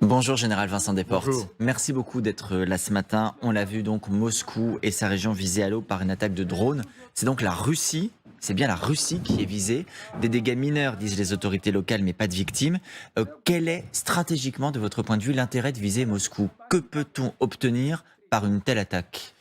Bonjour Général Vincent Desportes. Bonjour. Merci beaucoup d'être là ce matin. On l'a vu donc, Moscou et sa région visée à l'eau par une attaque de drone. C'est donc la Russie, c'est bien la Russie qui est visée. Des dégâts mineurs, disent les autorités locales, mais pas de victimes. Quel est stratégiquement, de votre point de vue, l'intérêt de viser Moscou? Que peut-on obtenir par une telle attaque?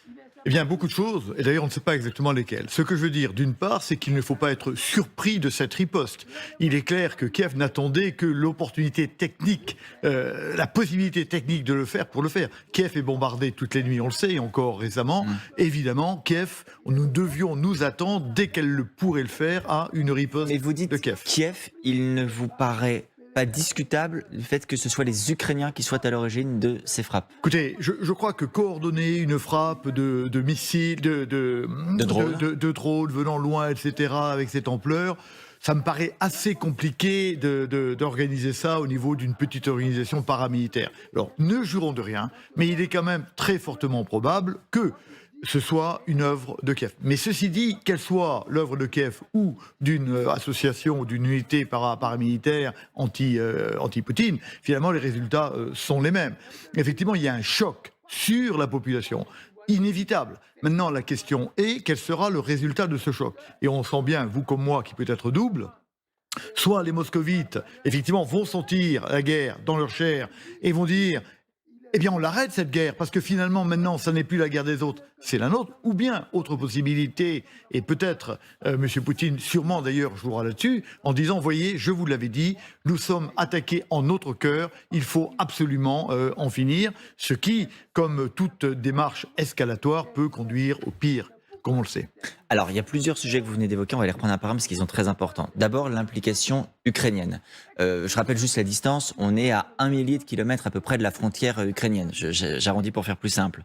Eh bien, beaucoup de choses, et d'ailleurs on ne sait pas exactement lesquelles. Ce que je veux dire, d'une part, c'est qu'il ne faut pas être surpris de cette riposte. Il est clair que Kiev n'attendait que l'opportunité technique, la possibilité technique de le faire pour le faire. Kiev est bombardé toutes les nuits, on le sait, et encore récemment. Évidemment, Kiev, nous devions nous attendre, dès qu'elle le pourrait le faire, à une riposte Mais vous dites de Kiev. Kiev, il ne vous paraît pas discutable le fait que ce soit les Ukrainiens qui soient à l'origine de ces frappes? Écoutez, je crois que coordonner une frappe de missiles, de drones. de drones venant loin, etc., avec cette ampleur, ça me paraît assez compliqué d'organiser ça au niveau d'une petite organisation paramilitaire. Alors, ne jurons de rien, mais il est quand même très fortement probable que ce soit une œuvre de Kiev. Mais ceci dit, qu'elle soit l'œuvre de Kiev ou d'une association ou d'une unité paramilitaire anti-Poutine, finalement les résultats sont les mêmes. Effectivement, il y a un choc sur la population, inévitable. Maintenant, la question est, quel sera le résultat de ce choc? Et on sent bien, vous comme moi, qui peut être double, soit les moscovites, effectivement, vont sentir la guerre dans leur chair et vont dire: eh bien, on l'arrête cette guerre, parce que finalement, maintenant, ça n'est plus la guerre des autres, c'est la nôtre. Ou bien, autre possibilité, et peut-être M. Poutine, sûrement d'ailleurs, jouera là-dessus, en disant: voyez, je vous l'avais dit, nous sommes attaqués en notre cœur, il faut absolument en finir, ce qui, comme toute démarche escalatoire, peut conduire au pire, comme on le sait. Alors, il y a plusieurs sujets que vous venez d'évoquer, on va les reprendre un par un parce qu'ils sont très importants. D'abord, l'implication ukrainienne. Je rappelle juste la distance, on est à 1 millier de kilomètres à peu près de la frontière ukrainienne. J'arrondis pour faire plus simple.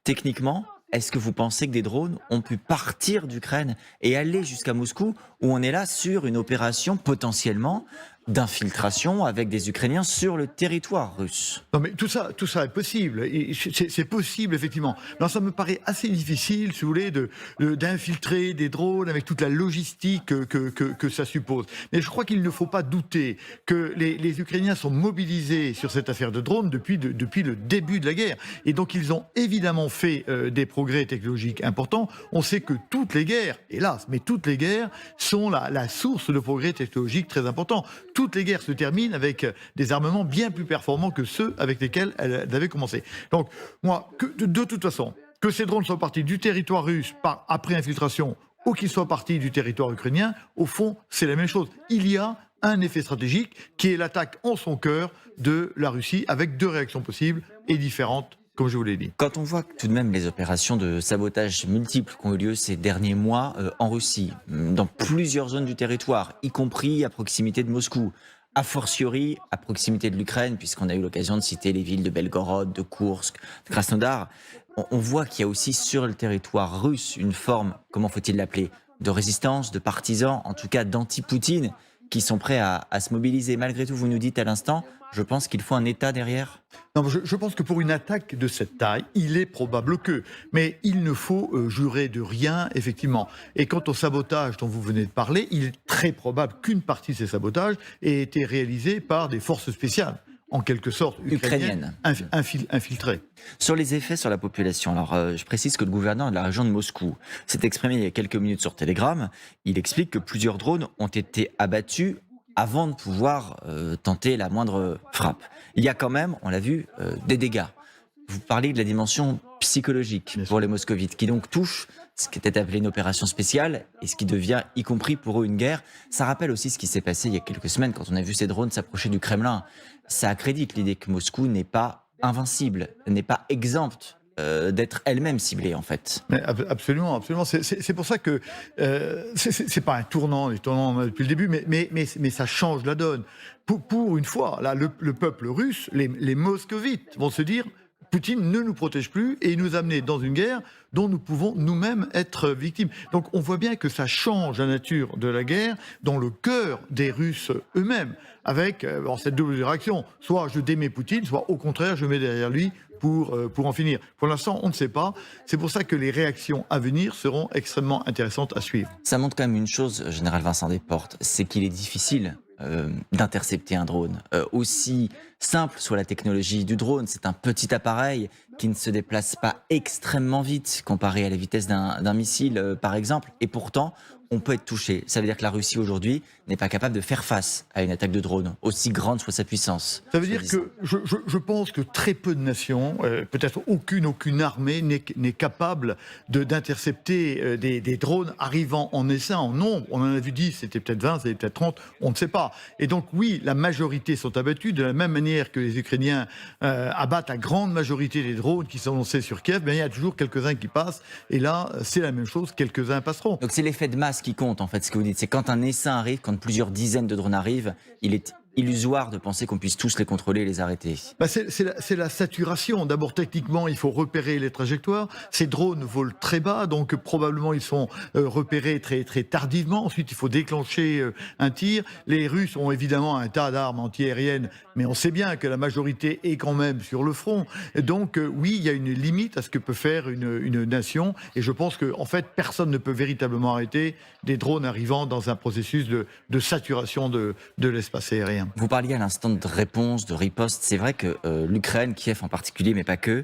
Techniquement, est-ce que vous pensez que des drones ont pu partir d'Ukraine et aller jusqu'à Moscou, où on est là sur une opération potentiellement d'infiltration avec des Ukrainiens sur le territoire russe? Non, mais tout ça est possible. C'est possible, effectivement. Non, ça me paraît assez difficile, si vous voulez, d'infiltrer des drones avec toute la logistique que ça suppose. Mais je crois qu'il ne faut pas douter que les Ukrainiens sont mobilisés sur cette affaire de drones depuis le début de la guerre. Et donc, ils ont évidemment fait des progrès technologiques importants. On sait que toutes les guerres, hélas, mais toutes les guerres sont la source de progrès technologiques très importants. Toutes les guerres se terminent avec des armements bien plus performants que ceux avec lesquels elles avaient commencé. Donc, moi, de toute façon, que ces drones soient partis du territoire russe après infiltration ou qu'ils soient partis du territoire ukrainien, au fond, c'est la même chose. Il y a un effet stratégique qui est l'attaque en son cœur de la Russie, avec deux réactions possibles et différentes, comme je vous l'ai dit. Quand on voit tout de même les opérations de sabotage multiples qui ont eu lieu ces derniers mois en Russie, dans plusieurs zones du territoire, y compris à proximité de Moscou, a fortiori à proximité de l'Ukraine, puisqu'on a eu l'occasion de citer les villes de Belgorod, de Koursk, de Krasnodar, on voit qu'il y a aussi sur le territoire russe une forme, comment faut-il l'appeler, de résistance, de partisans, en tout cas d'anti-Poutine, qui sont prêts à se mobiliser. Malgré tout, vous nous dites à l'instant, je pense qu'il faut un État derrière. Non, je pense que pour une attaque de cette taille, il est probable que. Mais il ne faut jurer de rien, effectivement. Et quant au sabotage dont vous venez de parler, il est très probable qu'une partie de ces sabotages ait été réalisée par des forces spéciales, en quelque sorte ukrainiennes, infiltrées. Sur les effets sur la population, alors je précise que le gouverneur de la région de Moscou s'est exprimé il y a quelques minutes sur Telegram. Il explique que plusieurs drones ont été abattus avant de pouvoir tenter la moindre frappe. Il y a quand même, on l'a vu, des dégâts. Vous parlez de la dimension psychologique pour les moscovites, qui donc touche ce qui était appelé une opération spéciale et ce qui devient, y compris pour eux, une guerre. Ça rappelle aussi ce qui s'est passé il y a quelques semaines quand on a vu ces drones s'approcher du Kremlin. Ça accrédite l'idée que Moscou n'est pas invincible, n'est pas exempte d'être elle-même ciblée, en fait. Mais absolument, absolument. C'est pour ça que c'est pas un tournant depuis le début, mais ça change la donne. Pour une fois, là, le peuple russe, les moscovites vont se dire: Poutine ne nous protège plus et il nous a amenés dans une guerre dont nous pouvons nous-mêmes être victimes. Donc on voit bien que ça change la nature de la guerre dans le cœur des Russes eux-mêmes, avec cette double réaction. Soit je démets Poutine, soit au contraire je mets derrière lui pour en finir. Pour l'instant, on ne sait pas. C'est pour ça que les réactions à venir seront extrêmement intéressantes à suivre. Ça montre quand même une chose, Général Vincent Desportes, c'est qu'il est difficile d'intercepter un drone. Aussi simple soit la technologie du drone, c'est un petit appareil qui ne se déplace pas extrêmement vite comparé à la vitesse d'un missile, par exemple, et pourtant, on peut être touché. Ça veut dire que la Russie aujourd'hui n'est pas capable de faire face à une attaque de drone, aussi grande soit sa puissance. Ça veut dire que je pense que très peu de nations, peut-être aucune armée n'est capable d'intercepter des drones arrivant en essaim, en nombre. On en a vu 10, c'était peut-être 20, c'était peut-être 30, on ne sait pas. Et donc oui, la majorité sont abattus, de la même manière que les Ukrainiens abattent la grande majorité des drones qui sont lancés sur Kiev, il y a toujours quelques-uns qui passent. Et là, c'est la même chose, quelques-uns passeront. Donc c'est l'effet de masse qui compte, en fait, ce que vous dites. C'est quand un essaim arrive, quand plusieurs dizaines de drones arrivent, il est illusoire de penser qu'on puisse tous les contrôler et les arrêter. C'est la saturation. D'abord, techniquement, il faut repérer les trajectoires. Ces drones volent très bas, donc probablement ils sont repérés très, très tardivement. Ensuite, il faut déclencher un tir. Les Russes ont évidemment un tas d'armes antiaériennes, mais on sait bien que la majorité est quand même sur le front. Et donc, oui, il y a une limite à ce que peut faire une nation. Et je pense qu'en fait, personne ne peut véritablement arrêter des drones arrivant dans un processus de saturation de l'espace aérien. Vous parliez à l'instant de réponse, de riposte. C'est vrai que l'Ukraine, Kiev en particulier, mais pas que,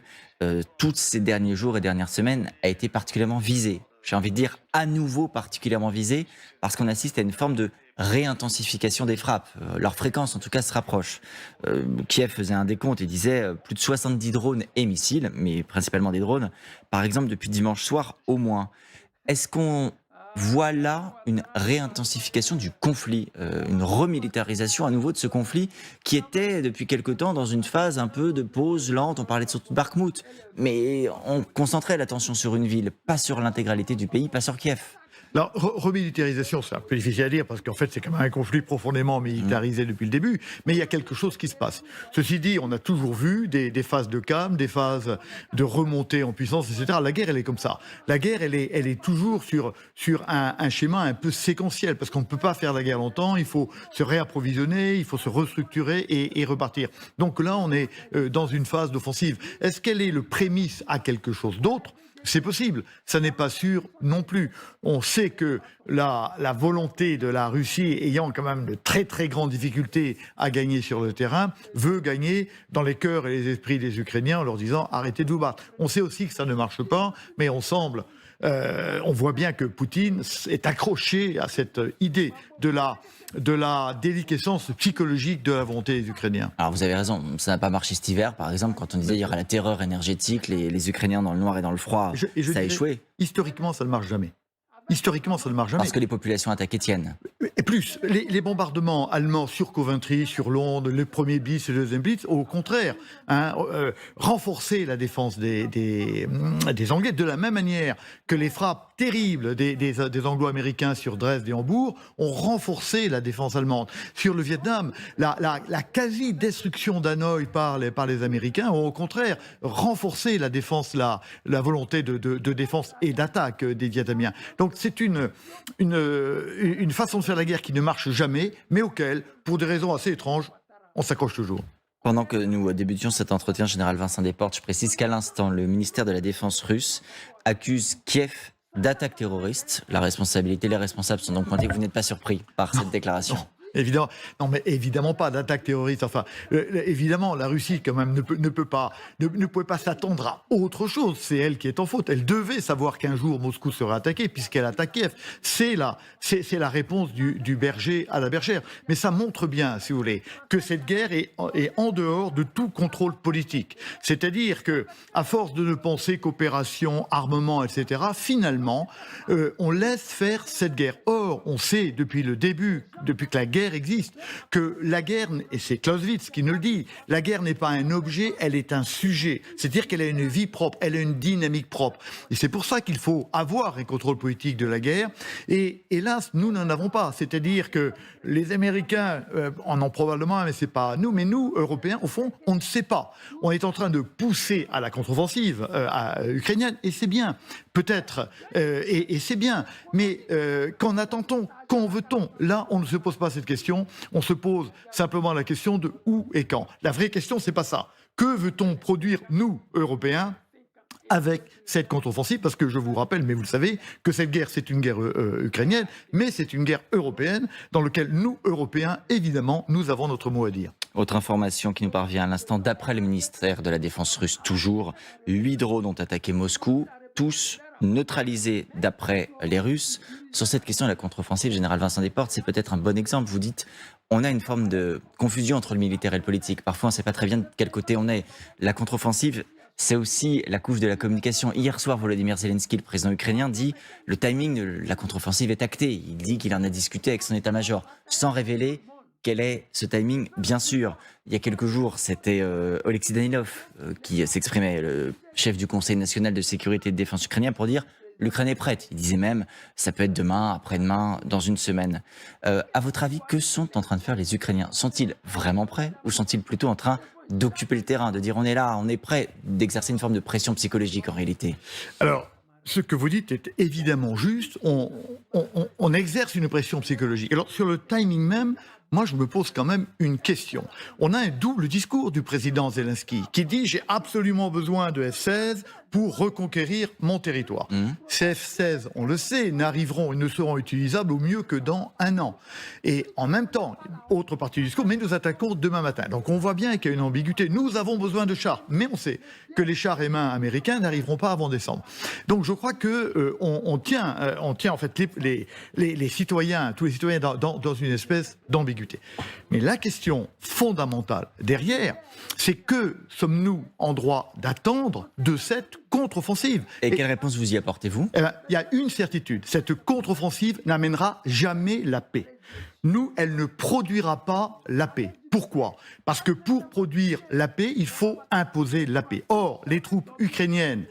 tous ces derniers jours et dernières semaines, a été particulièrement visée. J'ai envie de dire à nouveau particulièrement visée, parce qu'on assiste à une forme de réintensification des frappes. Leur fréquence, en tout cas, se rapproche. Kiev faisait un décompte et disait plus de 70 drones et missiles, mais principalement des drones, par exemple depuis dimanche soir au moins. Est-ce qu'on voit là une réintensification du conflit, une remilitarisation à nouveau de ce conflit qui était depuis quelque temps dans une phase un peu de pause lente? On parlait surtout de Bakhmout, mais on concentrait l'attention sur une ville, pas sur l'intégralité du pays, pas sur Kiev. Alors, remilitarisation, c'est un peu difficile à dire parce qu'en fait, c'est quand même un conflit profondément militarisé depuis le début, mais il y a quelque chose qui se passe. Ceci dit, on a toujours vu des phases de calme, des phases de remontée en puissance, etc. La guerre, elle est comme ça. La guerre, elle est toujours sur un schéma un peu séquentiel parce qu'on ne peut pas faire la guerre longtemps, il faut se réapprovisionner, il faut se restructurer et repartir. Donc là, on est dans une phase d'offensive. Est-ce qu'elle est le prémisse à quelque chose d'autre ? C'est possible, ça n'est pas sûr non plus. On sait que la volonté de la Russie, ayant quand même de très très grandes difficultés à gagner sur le terrain, veut gagner dans les cœurs et les esprits des Ukrainiens en leur disant « arrêtez de vous battre ». On sait aussi que ça ne marche pas, mais on voit bien que Poutine est accroché à cette idée de la déliquescence psychologique de la volonté des Ukrainiens. Alors vous avez raison, ça n'a pas marché cet hiver, par exemple, quand on disait il y aura la terreur énergétique, les Ukrainiens dans le noir et dans le froid, ça a échoué. Historiquement, ça ne marche jamais. Historiquement, ça ne marche jamais. Parce que les populations attaquées tiennent. Et plus, les bombardements allemands sur Coventry, sur Londres, le premier Blitz et le deuxième Blitz, au contraire, renforcer la défense des Anglais, de la même manière que les frappes terribles des Anglo-Américains sur Dresde et Hambourg ont renforcé la défense allemande. Sur le Vietnam, la quasi-destruction d'Hanoï par les Américains ont au contraire renforcé la défense, la volonté de défense et d'attaque des Vietnamiens. Donc c'est une façon de faire la guerre qui ne marche jamais, mais auquel, pour des raisons assez étranges, on s'accroche toujours. Pendant que nous débutions cet entretien, général Vincent Desportes, je précise qu'à l'instant, le ministère de la Défense russe accuse Kiev d'attaque terroriste. Les responsables sont donc pointés. Vous n'êtes pas surpris par cette déclaration? Évidemment, non, mais évidemment pas d'attaque terroriste. Enfin, évidemment, la Russie quand même ne pouvait pas s'attendre à autre chose. C'est elle qui est en faute. Elle devait savoir qu'un jour Moscou serait attaqué puisqu'elle attaque Kiev. C'est la réponse du berger à la bergère. Mais ça montre bien, si vous voulez, que cette guerre est en dehors de tout contrôle politique. C'est-à-dire que, à force de ne penser qu'opération, armement, etc., finalement, on laisse faire cette guerre. Or, on sait depuis le début, depuis que la guerre existe, que la guerre, et c'est Clausewitz qui nous le dit, la guerre n'est pas un objet, elle est un sujet. C'est-à-dire qu'elle a une vie propre, elle a une dynamique propre. Et c'est pour ça qu'il faut avoir un contrôle politique de la guerre. Et hélas, nous n'en avons pas. C'est-à-dire que les Américains en ont probablement, mais c'est pas nous, mais nous, Européens, au fond, on ne sait pas. On est en train de pousser à la contre-offensive ukrainienne, et c'est bien, peut-être, et c'est bien. Mais qu'en attend-on? Quand veut-on? Là, on ne se pose pas cette question. On se pose simplement la question de où et quand. La vraie question, c'est pas ça. Que veut-on produire, nous, Européens, avec cette contre-offensive, parce que je vous rappelle, mais vous le savez, que cette guerre, c'est une guerre ukrainienne, mais c'est une guerre européenne, dans laquelle nous, Européens, évidemment, nous avons notre mot à dire. Autre information qui nous parvient à l'instant, d'après le ministère de la Défense russe, toujours, 8 drones ont attaqué Moscou, tous neutralisés d'après les Russes. Sur cette question de la contre-offensive, Général Vincent Desportes, c'est peut-être un bon exemple. Vous dites, on a une forme de confusion entre le militaire et le politique. Parfois, on ne sait pas très bien de quel côté on est. La contre-offensive, c'est aussi la couche de la communication. Hier soir, Volodymyr Zelensky, le président ukrainien, dit le timing de la contre-offensive est acté. Il dit qu'il en a discuté avec son état-major, sans révéler quel est ce timing. Bien sûr, il y a quelques jours, c'était Oleksiy Danilov qui s'exprimait, le chef du Conseil national de sécurité et de défense ukrainien, pour dire l'Ukraine est prête. Il disait même ça peut être demain, après-demain, dans une semaine. À votre avis, que sont en train de faire les Ukrainiens? Sont-ils vraiment prêts ou sont-ils plutôt en train d'occuper le terrain, de dire on est là, on est prêt, d'exercer une forme de pression psychologique en réalité? Alors, ce que vous dites est évidemment juste. On exerce une pression psychologique. Alors, sur le timing même, moi, je me pose quand même une question. On a un double discours du président Zelensky qui dit « J'ai absolument besoin de F-16 pour reconquérir mon territoire ». Ces F-16, on le sait, n'arriveront et ne seront utilisables au mieux que dans 1 an. Et en même temps, autre partie du discours, mais nous attaquons demain matin. Donc on voit bien qu'il y a une ambiguïté. Nous avons besoin de chars, mais on sait que les chars M1 américains n'arriveront pas avant décembre. Donc je crois que on tient en fait les citoyens, tous les citoyens dans une espèce d'ambiguïté. Mais la question fondamentale derrière, c'est que sommes-nous en droit d'attendre de cette contre-offensive? Et quelle réponse vous y apportez-vous? Eh ben, il y a une certitude, cette contre-offensive n'amènera jamais la paix. Nous, elle ne produira pas la paix. Pourquoi? Parce que pour produire la paix, il faut imposer la paix. Or, les troupes ukrainiennes,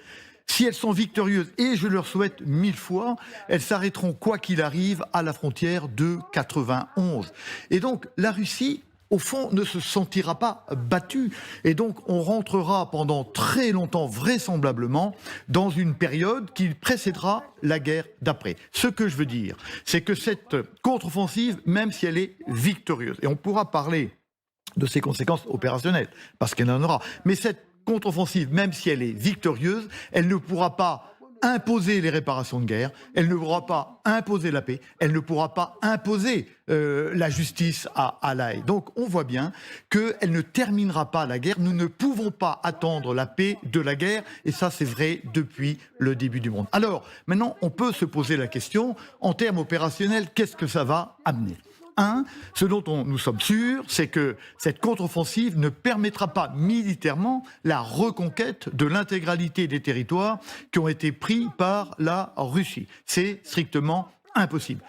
si elles sont victorieuses, et je leur souhaite 1000 fois, elles s'arrêteront quoi qu'il arrive à la frontière de 91. Et donc, la Russie, au fond, ne se sentira pas battue. Et donc, on rentrera pendant très longtemps, vraisemblablement, dans une période qui précédera la guerre d'après. Ce que je veux dire, c'est que cette contre-offensive, même si elle est victorieuse, et on pourra parler de ses conséquences opérationnelles, parce qu'elle en aura, mais cette contre-offensive, même si elle est victorieuse, elle ne pourra pas imposer les réparations de guerre, elle ne pourra pas imposer la paix, elle ne pourra pas imposer la justice à La Haye. Donc on voit bien qu'elle ne terminera pas la guerre. Nous ne pouvons pas attendre la paix de la guerre, et ça c'est vrai depuis le début du monde. Alors maintenant on peut se poser la question, en termes opérationnels, qu'est-ce que ça va amener ? Ce dont nous sommes sûrs, c'est que cette contre-offensive ne permettra pas militairement la reconquête de l'intégralité des territoires qui ont été pris par la Russie. C'est strictement impossible.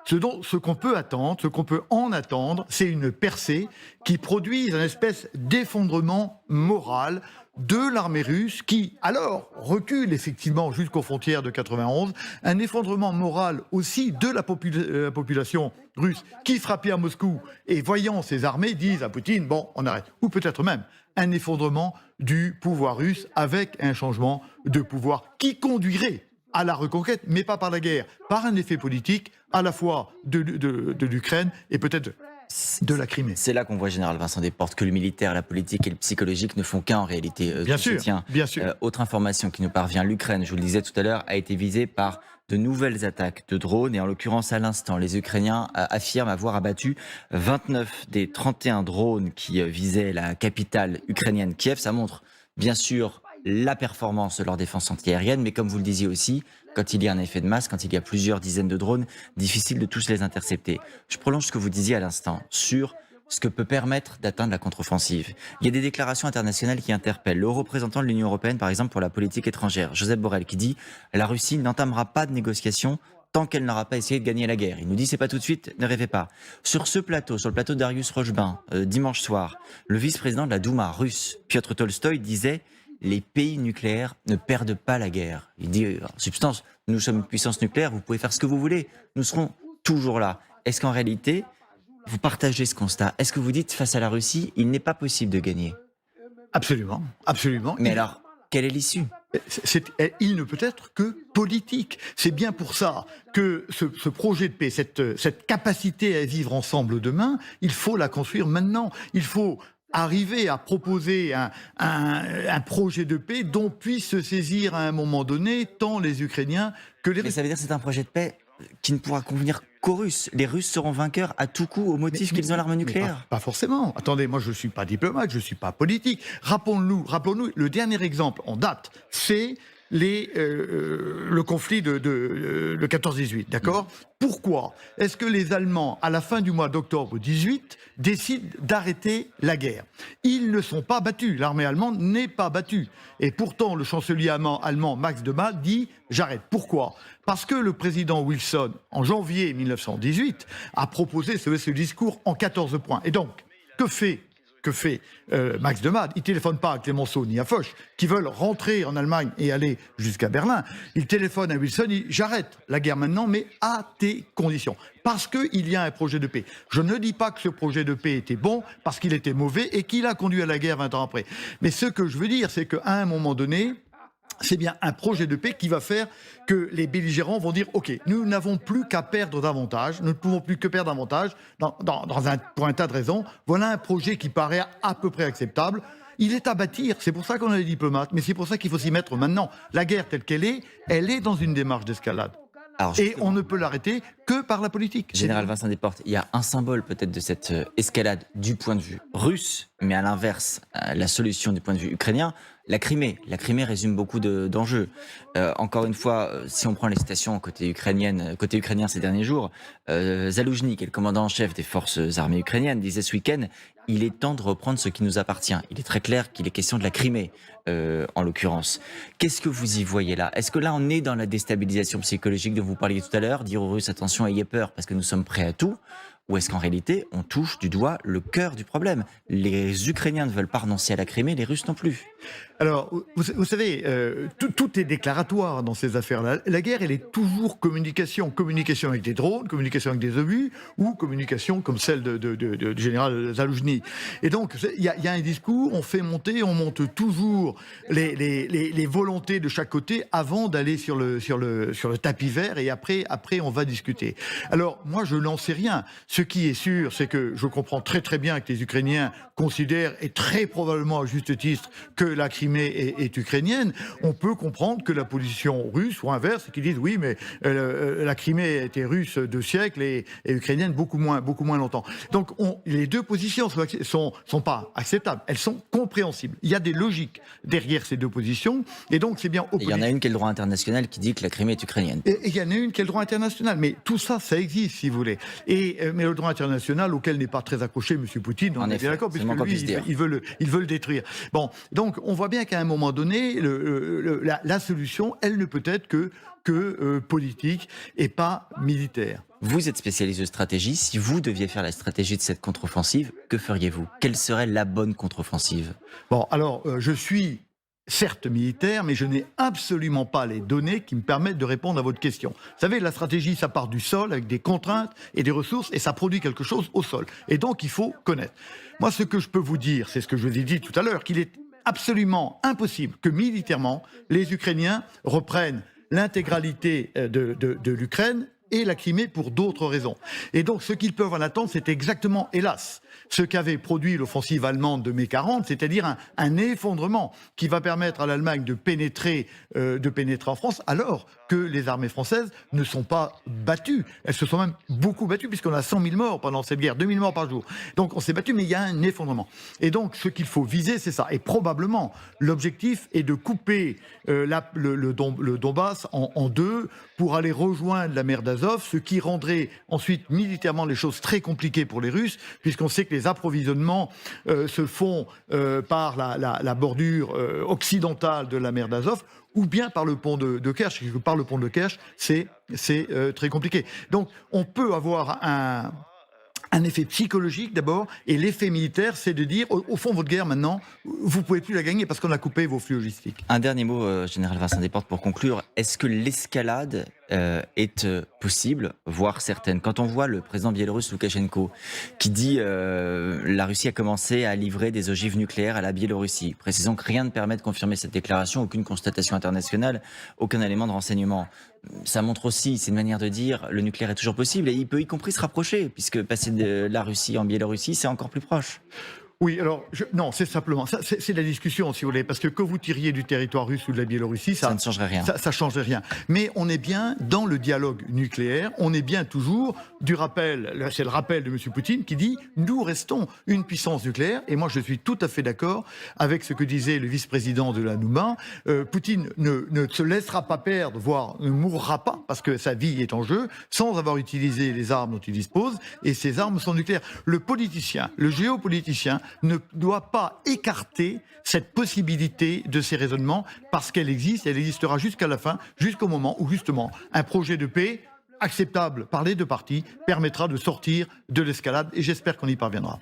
Ce qu'on peut attendre, ce qu'on peut en attendre, c'est une percée qui produise une espèce d'effondrement moral de l'armée russe qui, alors, recule effectivement jusqu'aux frontières de 91, un effondrement moral aussi de la population russe qui, frappait à Moscou et voyant ses armées, disent à Poutine, bon, on arrête. Ou peut-être même un effondrement du pouvoir russe avec un changement de pouvoir qui conduirait à la reconquête, mais pas par la guerre, par un effet politique à la fois de l'Ukraine et peut-être de la Crimée. C'est là qu'on voit, Général Vincent Desportes, que le militaire, la politique et le psychologique ne font qu'un en réalité. Bien sûr, bien sûr. Autre information qui nous parvient, l'Ukraine, je vous le disais tout à l'heure, a été visée par de nouvelles attaques de drones. Et en l'occurrence, à l'instant, les Ukrainiens affirment avoir abattu 29 des 31 drones qui visaient la capitale ukrainienne, Kiev. Ça montre, bien sûr, la performance de leur défense antiaérienne, mais comme vous le disiez aussi, quand il y a un effet de masse, quand il y a plusieurs dizaines de drones, difficile de tous les intercepter. Je prolonge ce que vous disiez à l'instant sur ce que peut permettre d'atteindre la contre-offensive. Il y a des déclarations internationales qui interpellent. Le représentant de l'Union européenne, par exemple, pour la politique étrangère, Josep Borrell, qui dit « La Russie n'entamera pas de négociations tant qu'elle n'aura pas essayé de gagner la guerre. » Il nous dit « C'est pas tout de suite, ne rêvez pas ». Sur ce plateau, sur le plateau d'Arius Rochebin, dimanche soir, le vice-président de la Douma russe, Piotr Tolstoï, disait « Les pays nucléaires ne perdent pas la guerre ». Il dit en substance, nous sommes une puissance nucléaire, vous pouvez faire ce que vous voulez, nous serons toujours là. Est-ce qu'en réalité, vous partagez ce constat? Est-ce que vous dites, face à la Russie, il n'est pas possible de gagner? Absolument, absolument. Mais alors, quelle est l'issue? Il ne peut être que politique. C'est bien pour ça que ce projet de paix, cette capacité à vivre ensemble demain, il faut la construire maintenant. Il faut arriver à proposer un projet de paix dont puissent se saisir à un moment donné tant les Ukrainiens que les Mais Russes. ça veut dire que c'est un projet de paix qui ne pourra convenir qu'aux Russes. Les Russes seront vainqueurs à tout coup au motif qu'ils ont l'arme Mais nucléaire. pas forcément. Attendez, moi je ne suis pas diplomate, je ne suis pas politique. Rappelons-nous, le dernier exemple en date, c'est le conflit de 14-18, d'accord? Pourquoi est-ce que les Allemands, à la fin du mois d'octobre 18, décident d'arrêter la guerre? Ils ne sont pas battus, l'armée allemande n'est pas battue. Et pourtant, le chancelier allemand Max de Malle dit « j'arrête ». Pourquoi? Parce que le président Wilson, en janvier 1918, a proposé ce discours en 14 points. Et donc, que fait Max de Malle? Il ne téléphone pas à Clémenceau ni à Foch, qui veulent rentrer en Allemagne et aller jusqu'à Berlin. Il téléphone à Wilson, il dit « j'arrête la guerre maintenant, mais à tes conditions ». Parce qu'il y a un projet de paix. Je ne dis pas que ce projet de paix était bon, parce qu'il était mauvais et qu'il a conduit à la guerre 20 ans après. Mais ce que je veux dire, c'est qu'à un moment donné, c'est bien un projet de paix qui va faire que les belligérants vont dire « Ok, nous n'avons plus qu'à perdre davantage, nous ne pouvons plus que perdre davantage pour un tas de raisons. Voilà un projet qui paraît à peu près acceptable. Il est à bâtir, c'est pour ça qu'on a des diplomates, mais c'est pour ça qu'il faut s'y mettre maintenant. La guerre telle qu'elle est, elle est dans une démarche d'escalade. Alors, Et justement, on ne peut l'arrêter que par la politique. Général Vincent Desportes, il y a un symbole peut-être de cette escalade du point de vue russe, mais à l'inverse, la solution du point de vue ukrainien, la Crimée. La Crimée résume beaucoup d'enjeux. Encore une fois, si on prend les citations côté ukrainien ces derniers jours, Zaloujny, qui est le commandant en chef des forces armées ukrainiennes, disait ce week-end « il est temps de reprendre ce qui nous appartient ». Il est très clair qu'il est question de la Crimée, en l'occurrence. Qu'est-ce que vous y voyez là? Est-ce que là, on est dans la déstabilisation psychologique dont vous parliez tout à l'heure, dire aux Russes « attention, ayez peur parce que nous sommes prêts à tout », ou est-ce qu'en réalité, on touche du doigt le cœur du problème? Les Ukrainiens ne veulent pas renoncer à la Crimée, les Russes non plus. Alors, vous savez, tout est déclaratoire dans ces affaires-là. La guerre, elle est toujours communication. Communication avec des drones, communication avec des obus, ou communication comme celle du général Zaloujny. Et donc, il y a un discours, on fait monter, on monte toujours les volontés de chaque côté avant d'aller sur le tapis vert, et après, on va discuter. Alors, moi, je n'en sais rien. Ce qui est sûr, c'est que je comprends très très bien que les Ukrainiens considèrent, et très probablement à juste titre, que la Crimée est ukrainienne. On peut comprendre que la position russe, ou inverse, c'est qu'ils disent oui, mais la Crimée était russe 2 siècles et ukrainienne beaucoup moins longtemps. Donc les deux positions sont pas acceptables, elles sont compréhensibles. Il y a des logiques derrière ces deux positions, et donc c'est bien au Il y en a une qui est le droit international qui dit que la Crimée est ukrainienne. Et il y en a une qui est le droit international, mais tout ça, ça existe, si vous voulez. Mais le droit international, auquel n'est pas très accroché M. Poutine, on est bien d'accord, puisque lui, il veut le détruire. Bon, donc on voit bien qu'à un moment donné, la solution, elle ne peut être que politique et pas militaire. Vous êtes spécialiste de stratégie. Si vous deviez faire la stratégie de cette contre-offensive, que feriez-vous? Quelle serait la bonne contre-offensive? Bon, alors, je suis certes militaire, mais je n'ai absolument pas les données qui me permettent de répondre à votre question. Vous savez, la stratégie, ça part du sol avec des contraintes et des ressources, et ça produit quelque chose au sol. Et donc, il faut connaître. Moi, ce que je peux vous dire, c'est ce que je vous ai dit tout à l'heure, qu'il est absolument impossible que militairement, les Ukrainiens reprennent l'intégralité de l'Ukraine et la Crimée pour d'autres raisons. Et donc, ce qu'ils peuvent en attendre, c'est exactement, hélas, ce qu'avait produit l'offensive allemande de mai 40, c'est-à-dire un effondrement qui va permettre à l'Allemagne de pénétrer en France, alors que les armées françaises ne sont pas battues. Elles se sont même beaucoup battues, puisqu'on a 100 000 morts pendant cette guerre, 2 000 morts par jour. Donc on s'est battu, mais il y a un effondrement. Et donc ce qu'il faut viser, c'est ça. Et probablement, l'objectif est de couper le Donbass en deux pour aller rejoindre la mer d'Azov, ce qui rendrait ensuite militairement les choses très compliquées pour les Russes, puisqu'on sait que les approvisionnements se font par la bordure occidentale de la mer d'Azov, ou bien par le pont de Kerch. Par le pont de Kerch, c'est très compliqué. Donc on peut avoir un effet psychologique d'abord, et l'effet militaire, c'est de dire, au fond, votre guerre maintenant, vous ne pouvez plus la gagner parce qu'on a coupé vos flux logistiques. Un dernier mot, Général Vincent Desportes, pour conclure. Est-ce que l'escalade est possible, voire certaine? Quand on voit le président biélorusse Loukachenko qui dit la Russie a commencé à livrer des ogives nucléaires à la Biélorussie, précisons que rien ne permet de confirmer cette déclaration, aucune constatation internationale, aucun élément de renseignement. Ça montre aussi, c'est une manière de dire, le nucléaire est toujours possible, et il peut y compris se rapprocher, puisque passer de la Russie en Biélorussie, c'est encore plus proche. Oui, alors, non, c'est simplement, ça, c'est la discussion, si vous voulez, parce que vous tiriez du territoire russe ou de la Biélorussie, Ça ne changerait rien. ça changerait rien. Mais on est bien dans le dialogue nucléaire, on est bien toujours du rappel, là, c'est le rappel de M. Poutine qui dit « nous restons une puissance nucléaire », et moi je suis tout à fait d'accord avec ce que disait le vice-président de la Nouma. Poutine ne se laissera pas perdre, voire ne mourra pas, parce que sa vie est en jeu, sans avoir utilisé les armes dont il dispose, et ces armes sont nucléaires. Le politicien, le géopoliticien, ne doit pas écarter cette possibilité de ces raisonnements parce qu'elle existe, elle existera jusqu'à la fin, jusqu'au moment où justement un projet de paix acceptable par les deux parties permettra de sortir de l'escalade et j'espère qu'on y parviendra.